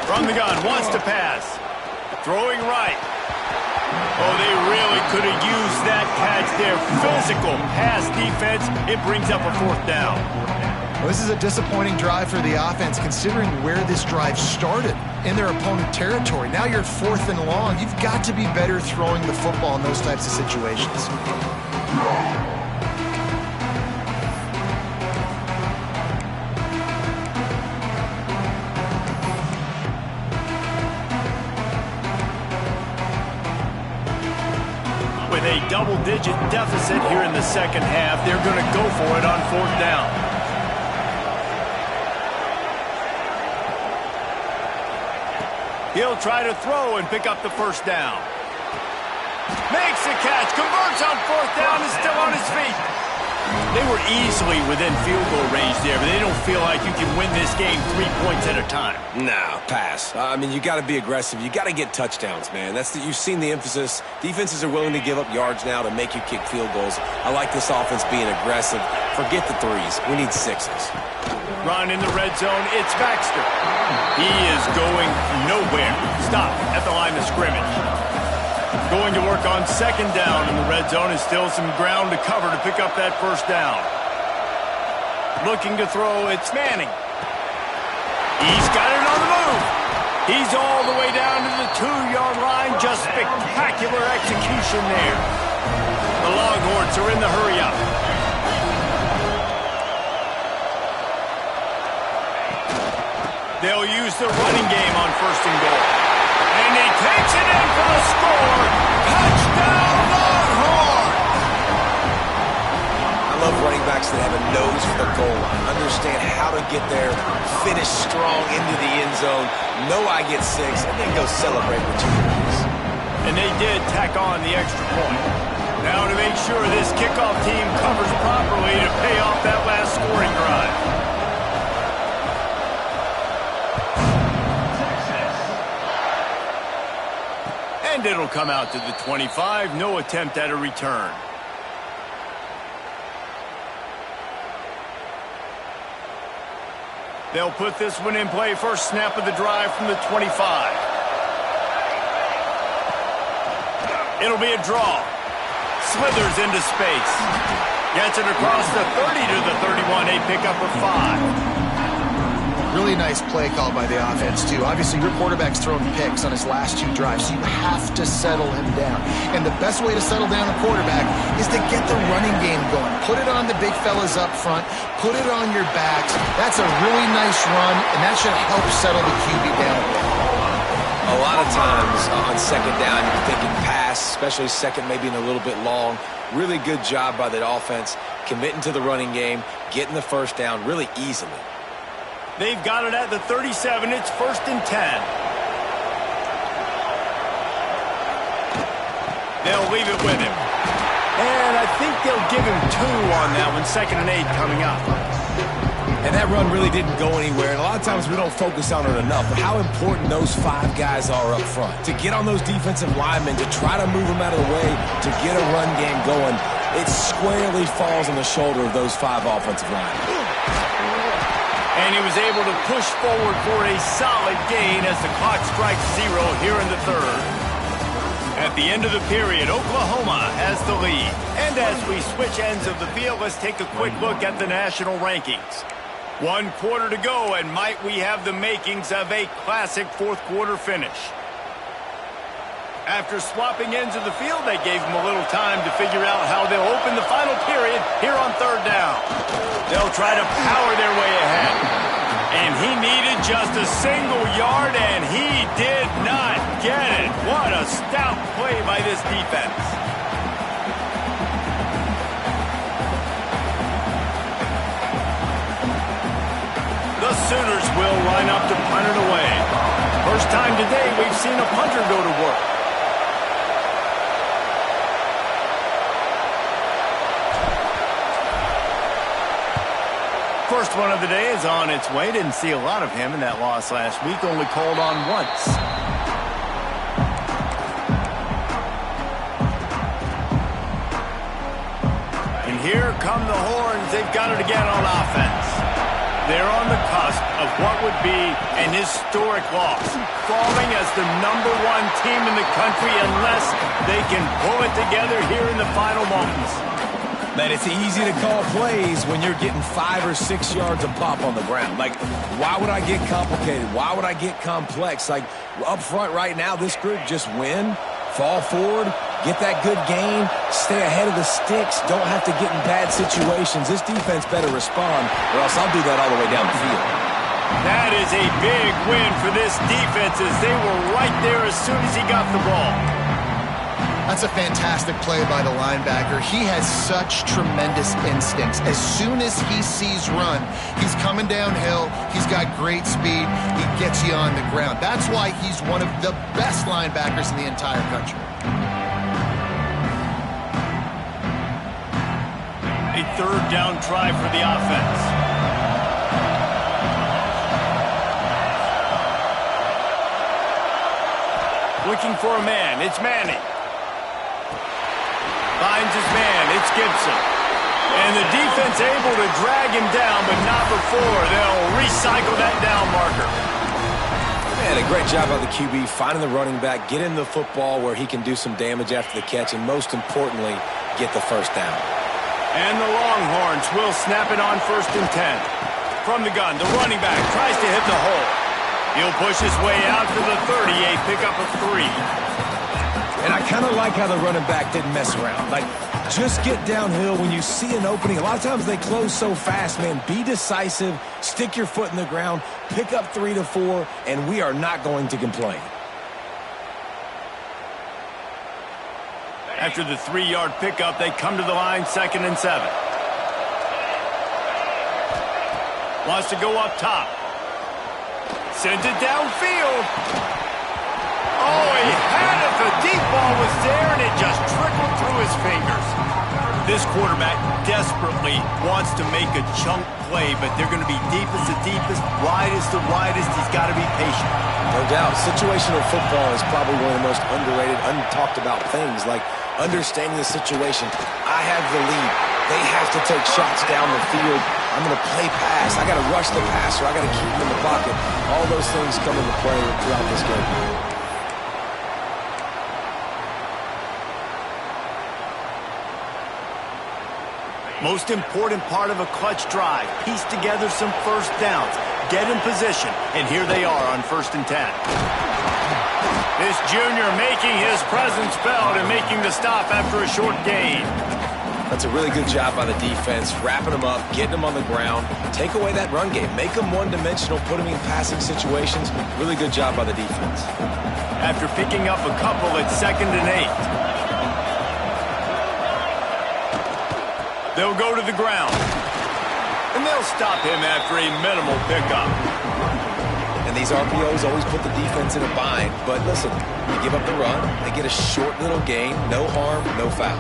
From the gun, wants to pass. Throwing right. Oh, they really could have used that catch there. Physical pass defense. It brings up a fourth down. Well, this is a disappointing drive for the offense considering where this drive started in their opponent territory. Now you're at 4th and long. You've got to be better throwing the football in those types of situations. With a double-digit deficit here in the second half, they're going to go for it on 4th down. He'll try to throw and pick up the 1st down. Makes the catch, converts on 4th down, is still on his feet. They were easily within field goal range there, but they don't feel like you can win this game 3 points at a time. No, pass. I mean, you got to be aggressive. You got to get touchdowns, man. You've seen the emphasis. Defenses are willing to give up yards now to make you kick field goals. I like this offense being aggressive. Forget the 3s. We need 6s. Run in the red zone. It's Baxter. He is going nowhere. Stop at the line of scrimmage. Going to work on 2nd down in the red zone. Is still some ground to cover to pick up that 1st down. Looking to throw. It's Manning. He's got it on the move. He's all the way down to the 2-yard line. Just spectacular execution there. The Longhorns are in the hurry-up. They'll use the running game on 1st and goal. And he takes it in for the score. Touchdown, Longhorn! I love running backs that have a nose for the goal line. Understand how to get there, finish strong into the end zone, know I get 6, and then go celebrate with 2 points. And they did tack on the extra point. Now to make sure this kickoff team covers properly to pay off that last scoring drive. And it'll come out to the 25. No attempt at a return. They'll put this one in play. First snap of the drive from the 25. It'll be a draw. Slithers into space. Gets it across the 30 to the 31. A pickup of 5. Really nice play call by the offense, too. Obviously, your quarterback's thrown picks on his last 2 drives, so you have to settle him down. And the best way to settle down a quarterback is to get the running game going. Put it on the big fellas up front. Put it on your backs. That's a really nice run, and that should help settle the QB down a bit. A lot of times on 2nd down, you're thinking pass, especially 2nd, maybe in a little bit long. Really good job by the offense, committing to the running game, getting the 1st down really easily. They've got it at the 37. It's 1st and 10. They'll leave it with him. And I think they'll give him 2 on that one. 2nd and 8 coming up. And that run really didn't go anywhere. And a lot of times we don't focus on it enough. But how important those 5 guys are up front. To get on those defensive linemen, to try to move them out of the way, to get a run game going, it squarely falls on the shoulder of those 5 offensive linemen. And he was able to push forward for a solid gain as the clock strikes 0 here in the 3rd. At the end of the period, Oklahoma has the lead. And as we switch ends of the field, let's take a quick look at the national rankings. 1 quarter to go, and might we have the makings of a classic 4th quarter finish. After swapping ends of the field, they gave them a little time to figure out how they'll open the final period here on 3rd down. They'll try to power their way ahead. And he needed just a single yard, and he did not get it. What a stout play by this defense. The Sooners will line up to punt it away. First time today we've seen a punter go to work. First one of the day is on its way. Didn't see a lot of him in that loss last week. Only called on once. And here come the Horns. They've got it again on offense. They're on the cusp of what would be an historic loss, falling as the #1 team in the country unless they can pull it together here in the final moments. Man, it's easy to call plays when you're getting 5 or 6 yards of pop on the ground. Like, why would I get complicated? Why would I get complex? Like, up front right now, this group just win, fall forward, Get that good gain, stay ahead of the sticks, don't have to get in bad situations. This defense better respond, or else I'll do that all the way down the field. That is a big win for this defense as they were right there as soon as he got the ball. That's a fantastic play by the linebacker. He has such tremendous instincts. As soon as he sees run, he's coming downhill. He's got great speed. He gets you on the ground. That's why he's one of the best linebackers in the entire country. A third down try for the offense. Looking for a man. It's Manning. Finds his man. It's Gibson. And the defense able to drag him down, but not before they'll recycle that down marker. Man, a great job by the QB finding the running back, getting the football where he can do some damage after the catch, and most importantly, get the first down. And the Longhorns will snap it on 1st and 10. From the gun, the running back tries to hit the hole. He'll push his way out to the 38, pick up a 3. And I kind of like how the running back didn't mess around. Like, just get downhill when you see an opening. A lot of times they close so fast, man. Be decisive, stick your foot in the ground, pick up 3 to 4, and we are not going to complain. After the 3-yard pickup, they come to the line 2nd and 7. Wants to go up top. Sends it downfield. Oh, he had it. The deep ball was there, and it just trickled through his fingers. This quarterback desperately wants to make a chunk play, but they're going to be deepest to deepest, widest to widest. He's got to be patient. No doubt. Situational football is probably one of the most underrated, untalked about things, like understanding the situation. I have the lead. They have to take shots down the field. I'm going to play pass. I got to rush the passer. I got to keep him in the pocket. All those things come into play throughout this game. Most important part of a clutch drive. Piece together some first downs. Get in position. And here they are on 1st and 10. This junior making his presence felt and making the stop after a short gain. That's a really good job by the defense, wrapping them up, getting them on the ground, take away that run game, make them one-dimensional, put them in passing situations. Really good job by the defense. After picking up a couple at 2nd and 8. They'll go to the ground. And they'll stop him after a minimal pickup. And these RPOs always put the defense in a bind. But listen, you give up the run, they get a short little gain, no harm, no foul.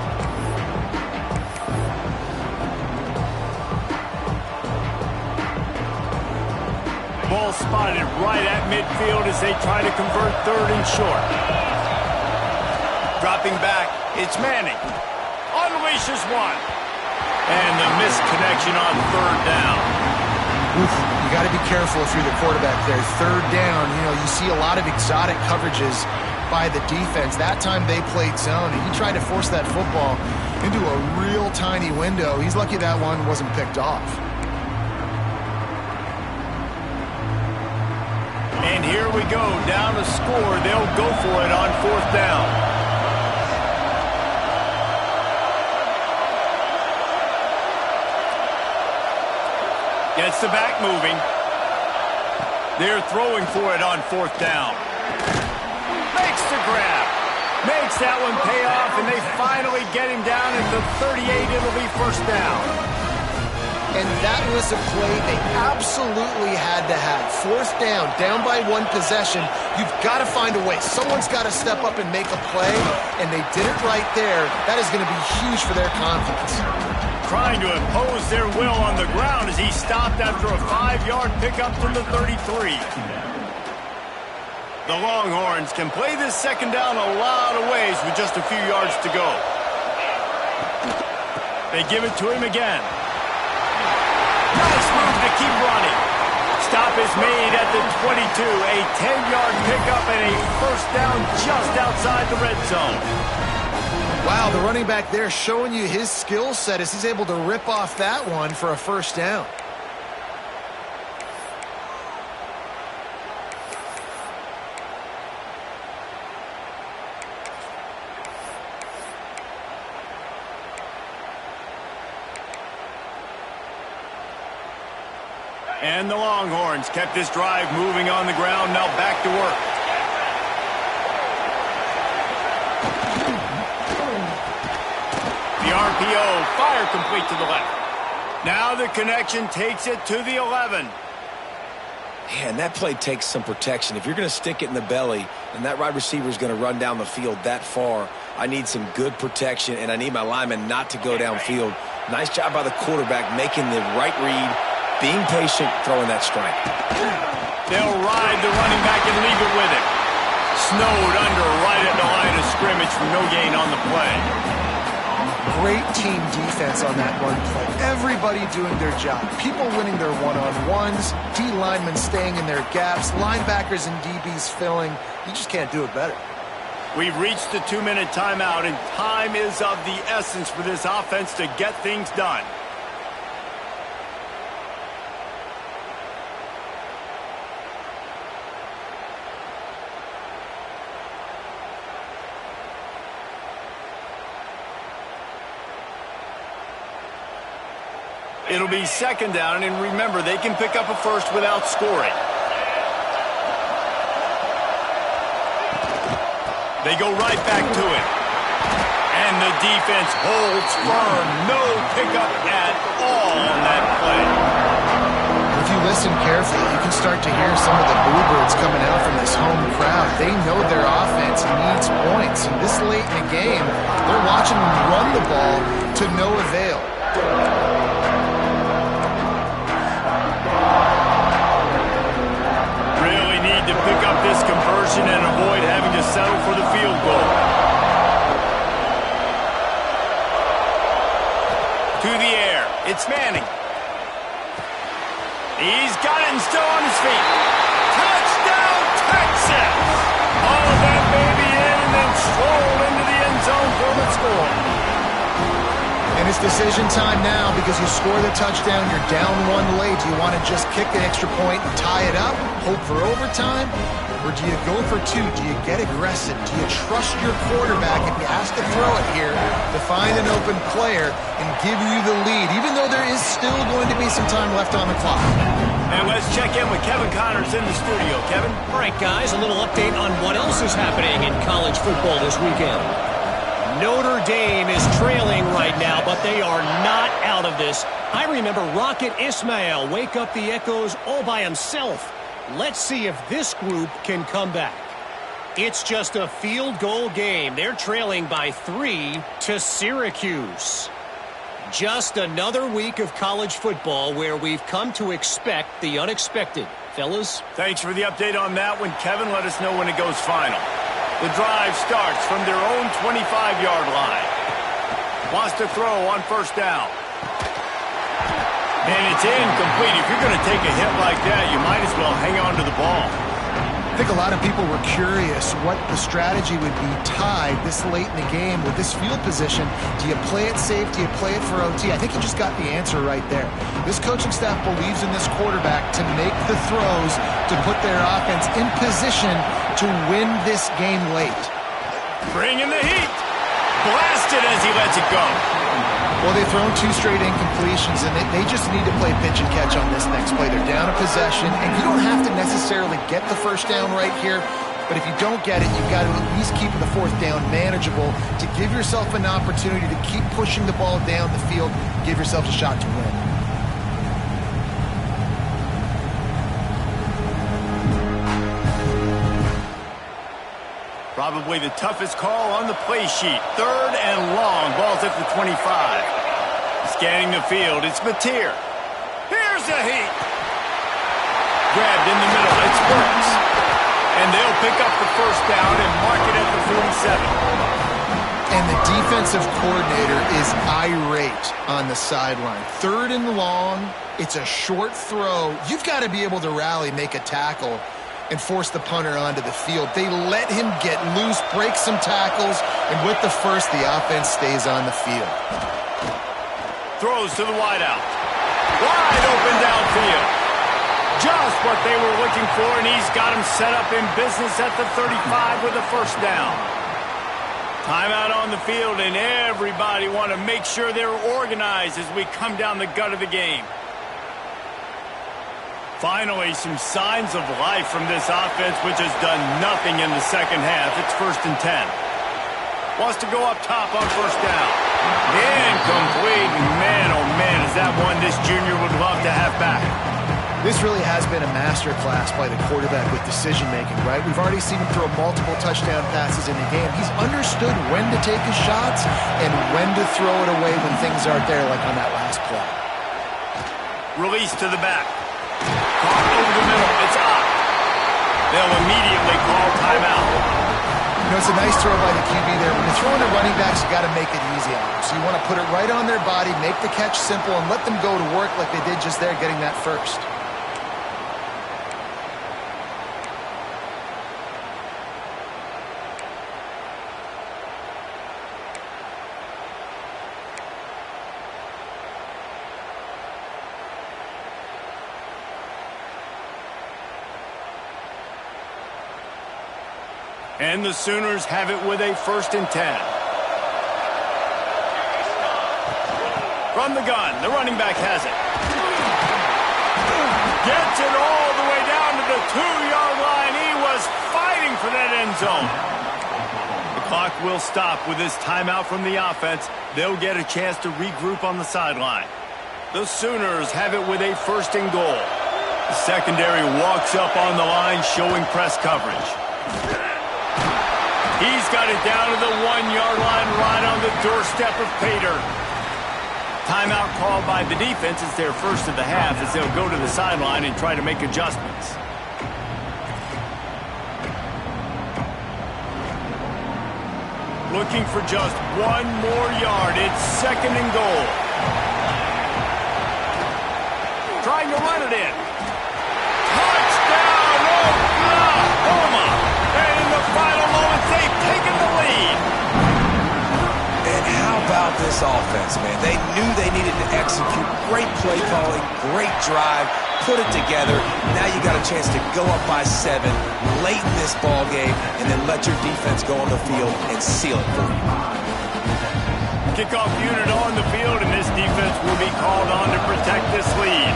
Ball spotted right at midfield as they try to convert 3rd and short. Dropping back, it's Manning. Unleashes one. And the missed connection on 3rd down. Oof, you got to be careful if you're the quarterback there. 3rd down, you see a lot of exotic coverages by the defense. That time they played zone, and he tried to force that football into a real tiny window. He's lucky that one wasn't picked off. And here we go, down to score. They'll go for it on 4th down. Gets the back moving. They're throwing for it on 4th down. Makes the grab. Makes that one pay off, and they finally get him down at the 38. It'll be 1st down. And that was a play they absolutely had to have. 4th down by 1 possession. You've got to find a way. Someone's got to step up and make a play, and they did it right there. That is going to be huge for their confidence. Trying to impose their will on the ground as he stopped after a 5-yard pickup to the 33. The Longhorns can play this 2nd down a lot of ways with just a few yards to go. They give it to him again. Nice move to keep running. Stop is made at the 22. A 10-yard pickup and a 1st down just outside the red zone. Wow, the running back there showing you his skill set as he's able to rip off that one for a 1st down. And the Longhorns kept this drive moving on the ground. Now back to work. The RPO, fire complete to the left. Now the connection takes it to the 11. Man, that play takes some protection. If you're going to stick it in the belly and that wide receiver is going to run down the field that far, I need some good protection, and I need my lineman not to go downfield. Nice job by the quarterback making the right read, being patient, throwing that strike. They'll ride the running back and leave it with him. Snowed under right at the line of scrimmage for no gain on the play. Great team defense on that run play. Everybody doing their job. People winning their one-on-ones, D linemen staying in their gaps, linebackers and DBs filling. You just can't do it better. We've reached the 2-minute timeout, and time is of the essence for this offense to get things done. It'll be second down, and remember, they can pick up a first without scoring. They go right back to it. And the defense holds firm. No pickup at all on that play. If you listen carefully, you can start to hear some of the bluebirds coming out from this home crowd. They know their offense needs points. And this late in the game, they're watching them run the ball to no avail. To pick up this conversion and avoid having to settle for the field goal. To the air. It's Manning. He's got it and still on his feet. Touchdown, Texas! All of that baby in and then stroll into the end zone for the score. And it's decision time now because you score the touchdown, you're down one late. Do you want to just kick the extra point and tie it up, hope for overtime? Or do you go for two? Do you get aggressive? Do you trust your quarterback if he has to throw it here to find an open player and give you the lead, even though there is still going to be some time left on the clock? And let's check in with Kevin Connors in the studio. Kevin? All right, guys, a little update on what else is happening in college football this weekend. Notre Dame is trailing right now, but they are not out of this. I remember Rocket Ismail wake up the echoes all by himself. Let's see if this group can come back. It's just a field goal game. They're trailing by 3 to Syracuse. Just another week of college football where we've come to expect the unexpected. Fellas? Thanks for the update on that one, Kevin. Let us know when it goes final. The drive starts from their own 25-yard line. Wants to throw on first down. And it's incomplete. If you're going to take a hit like that, you might as well hang on to the ball. I think a lot of people were curious what the strategy would be tied this late in the game with this field position. Do you play it safe? Do you play it for OT? I think you just got the answer right there. This coaching staff believes in this quarterback to make the throws to put their offense in position to win this game late. Bring in the heat. Blasted as he lets it go. Well, they've thrown 2 straight incompletions, and they just need to play pitch and catch on this next play. They're down a possession, and you don't have to necessarily get the first down right here, but if you don't get it, you've got to at least keep the fourth down manageable to give yourself an opportunity to keep pushing the ball down the field, give yourself a shot to win. Probably the toughest call on the play sheet. 3rd and long. Ball's at the 25. Scanning the field. It's Mateer. Here's a heat. Grabbed in the middle. It's Burks. And they'll pick up the first down and mark it at the 47. And the defensive coordinator is irate on the sideline. 3rd and long. It's a short throw. You've got to be able to rally, make a tackle, and force the punter onto the field. They let him get loose, break some tackles, and with the first, the offense stays on the field. Throws to the wideout. Wide open downfield. Just what they were looking for, and he's got him set up in business at the 35 with a first down. Timeout on the field, and everybody want to make sure they're organized as we come down the gut of the game. Finally, some signs of life from this offense, which has done nothing in the second half. It's 1st and 10. Wants to go up top on 1st down. Incomplete. Man, oh man, is that one this junior would love to have back. This really has been a master class by the quarterback with decision-making, right? We've already seen him throw multiple touchdown passes in the game. He's understood when to take his shots and when to throw it away when things aren't there, like on that last play. Release to the back. Caught over the middle. It's up. They'll immediately call timeout. You know, it's a nice throw by the QB there. When you're throwing to running backs, you got to make it easy on them. So you want to put it right on their body, make the catch simple, and let them go to work like they did just there, getting that first. And the Sooners have it with a 1st and 10. From the gun, the running back has it. Gets it all the way down to the 2-yard line. He was fighting for that end zone. The clock will stop with this timeout from the offense. They'll get a chance to regroup on the sideline. The Sooners have it with a 1st and goal. The secondary walks up on the line, showing press coverage. He's got it down to the 1-yard line, right on the doorstep of Pater. Timeout called by the defense. It's their first of the half as they'll go to the sideline and try to make adjustments. Looking for just 1 more yard. It's 2nd and goal. Trying to run it in. Touchdown, Oklahoma! And in the final moments, they've taken the lead. And how about this offense, man? They knew they needed to execute. Great play calling, great drive, put it together. Now you got a chance to go up by 7 late in this ball game and then let your defense go on the field and seal it for you. Kickoff unit on the field, and this defense will be called on to protect this lead.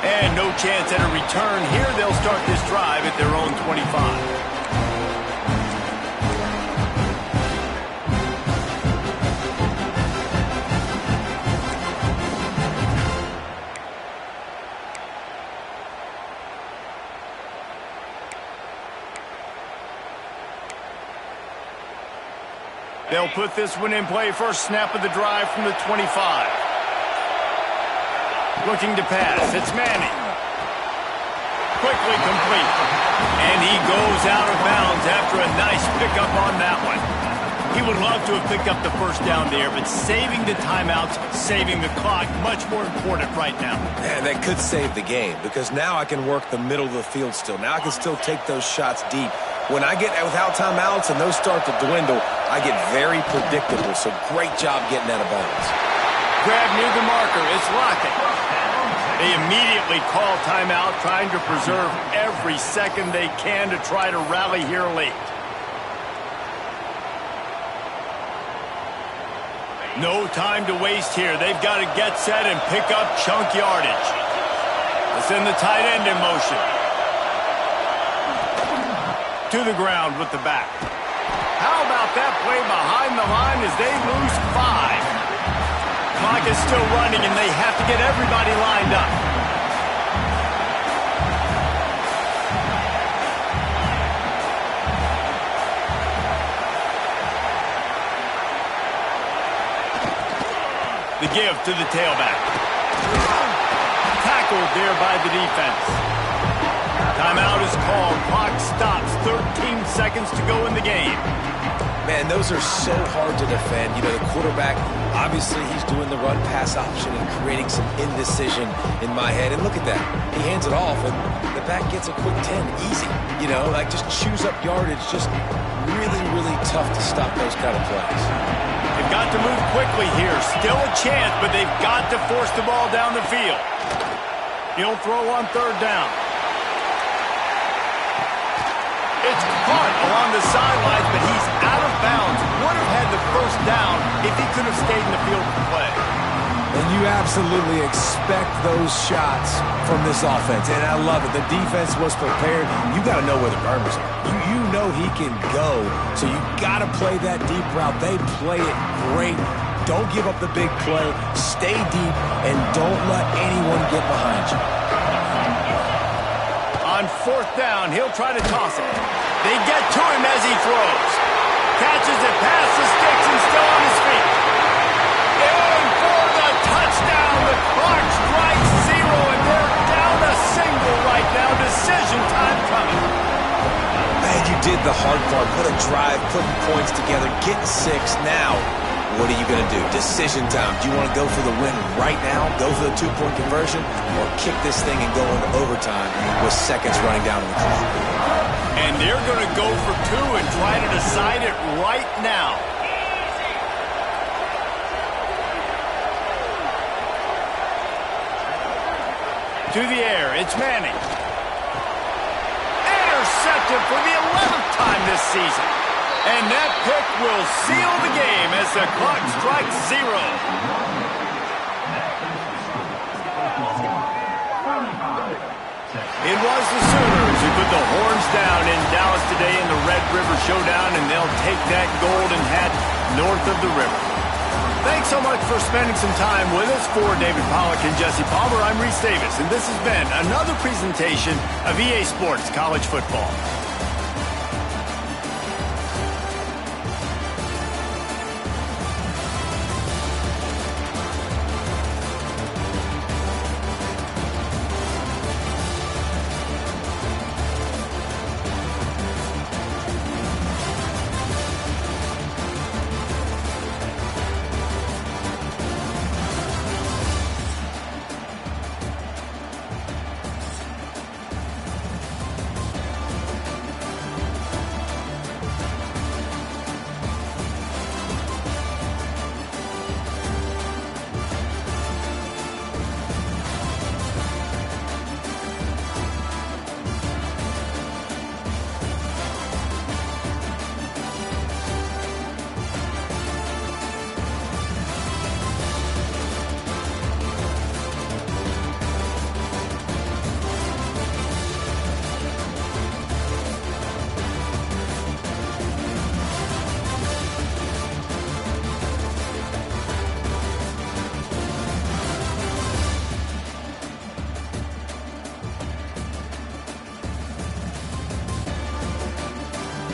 And no chance at a return here. They'll start this drive at their own 25. They'll put this one in play. First snap of the drive from the 25. Looking to pass. It's Manning. Quickly complete. And he goes out of bounds after a nice pickup on that one. He would love to have picked up the first down there, but saving the timeouts, saving the clock, much more important right now. Man, that could save the game because now I can work the middle of the field still. Now I can still take those shots deep. When I get without timeouts and those start to dwindle, I get very predictable. So great job getting out of bounds. Grab near the marker. It's Lockett. They immediately call timeout, trying to preserve every second they can to try to rally here late. No time to waste here. They've got to get set and pick up chunk yardage. It's in the tight end in motion. To the ground with the back. How about that play behind the line as they lose 5? Clock is still running, and they have to get everybody lined up. The give to the tailback. Tackled there by the defense. Timeout is called. Clock stops. 13 seconds to go in the game. Man, those are so hard to defend. You know, the quarterback, obviously he's doing the run-pass option and creating some indecision in my head. And look at that. He hands it off, and the back gets a quick 10. Easy. You know, like just chews up yardage. Just really, really tough to stop those kind of plays. They've got to move quickly here. Still a chance, but they've got to force the ball down the field. He'll throw on 3rd down. It's caught along the sidelines, but he's out of bounds. Would have had the first down if he could have stayed in the field of play. And you absolutely expect those shots from this offense. And I love it. The defense was prepared. You got to know where the burners are. You know he can go. So you got to play that deep route. They play it great. Don't give up the big play. Stay deep and don't let anyone get behind you. On fourth down, he'll try to toss it. They get to him as he throws. Catches it past the sticks and still on his feet. And for the touchdown, the clock strikes 0, and they're down a single right now. Decision time coming. Man, you did the hard part. Put a drive, putting points together, getting 6. Now, what are you going to do? Decision time. Do you want to go for the win right now, go for the 2-point conversion, or kick this thing and go into overtime with seconds running down on the clock? And they're going to go for 2 and try to decide it right now. To the air, it's Manning. Intercepted for the 11th time this season. And that pick will seal the game as the clock strikes 0. It was the Sooners who put the horns down in Dallas today in the Red River Showdown, and they'll take that golden hat north of the river. Thanks so much for spending some time with us. For David Pollack and Jesse Palmer, I'm Reese Davis, and this has been another presentation of EA Sports College Football.